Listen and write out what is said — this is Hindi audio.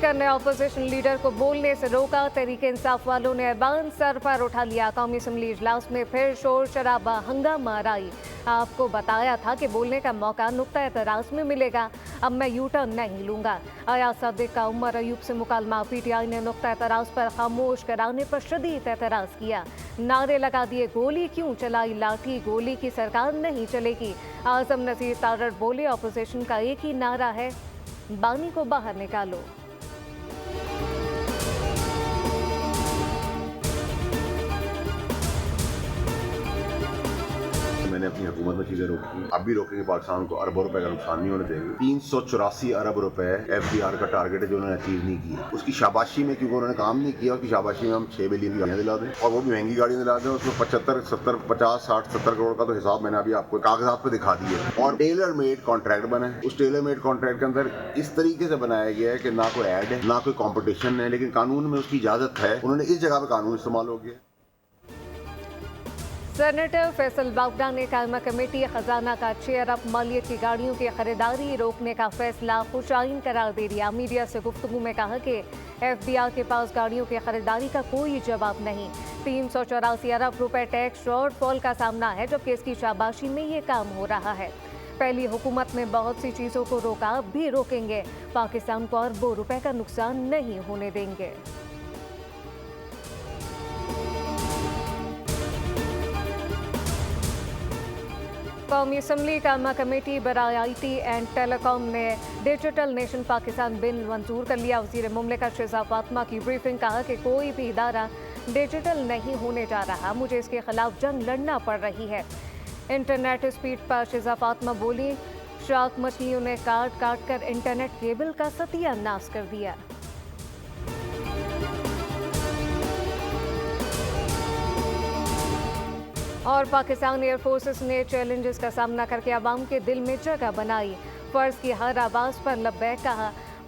स्पीकर ने ऑपोजिशन लीडर को बोलने से रोका। तहरीक इंसाफ वालों ने ऐवान सर पर उठा लिया। कौमी असम्बली इजलास में फिर शोर शराबा, हंगामा राई। आपको बताया था कि बोलने का मौका नुक्ता एतराज में मिलेगा, अब मैं यू टर्न नहीं लूंगा। अयाज सादिक का उमर अयूब से मुकालमा। पीटीआई ने नुक्ता एतराज पर खामोश कराने पर शदीद एतराज किया। नारे लगा दिए, गोली क्यों चलाई, लाठी गोली की सरकार नहीं चलेगी। आजम नजीर तारड़ बोले, ऑपोजिशन का एक ही नारा है, बानी को बाहर निकालो। मैंने अपनी हुकूमत में चीजें रोकी, अब भी रोकेंगे। पाकिस्तान को अरबों रुपए का नुकसान नहीं होने देंगे। 384 अरब रुपए FDR का टारगेट है जो उन्होंने अचीव नहीं किया। उसकी शाबाशी में, क्योंकि उन्होंने काम नहीं किया, उसकी शाबाशी में हम 6 बिलियन की गाड़ियां दिला दें, और वो भी महंगी गाड़ियां दिला दें। उसमें 75, 70, 50, 60, 70 करोड़ का तो हिसाब मैंने अभी आपको कागजात पे दिखा दिए। और टेलर मेड कॉन्ट्रैक्ट बना है। उस टेलर मेड कॉन्ट्रैक्ट के अंदर इस तरीके से बनाया गया है कि ना कोई ऐड है, ना कोई कॉम्पिटिशन है, लेकिन कानून में उसकी इजाजत है। उन्होंने इस जगह पे कानून इस्तेमाल हो गया। सेनेटर फैसल बावडा ने कायमा कमेटी खजाना का 6 अरब मालियत की गाड़ियों की खरीदारी रोकने का फैसला खुशाइन करार दे दिया। मीडिया से गुफ्तगू में कहा कि FBR के पास गाड़ियों की खरीदारी का कोई जवाब नहीं। 384 अरब रुपए टैक्स शॉर्टफॉल का सामना है, जबकि इसकी शाबाशी में ये काम हो रहा है। पहली हुकूमत में बहुत सी चीज़ों को रोका, अब भी रोकेंगे। पाकिस्तान को अरबों रुपए का नुकसान नहीं होने देंगे। कौमी असम्बली कायमा कमेटी बराए IT एंड टेलीकॉम ने डिजिटल नेशन पाकिस्तान बिल मंजूर कर लिया। वज़ीर मुमलिकत शहज़ाद फातिमा की ब्रीफिंग, कहा कि कोई भी इदारा डिजिटल नहीं होने जा रहा, मुझे इसके खिलाफ जंग लड़ना पड़ रही है। इंटरनेट स्पीड पर शहज़ाद फातिमा बोली, शार्क मछलियों ने काट काट कर इंटरनेट केबल का सत्यानाश कर दिया। और पाकिस्तान एयरफोर्सेस ने चैलेंजेस का सामना करके आवाम के दिल में जगह बनाई। फर्ज की हर आवाज़ पर लब्बैक कहा।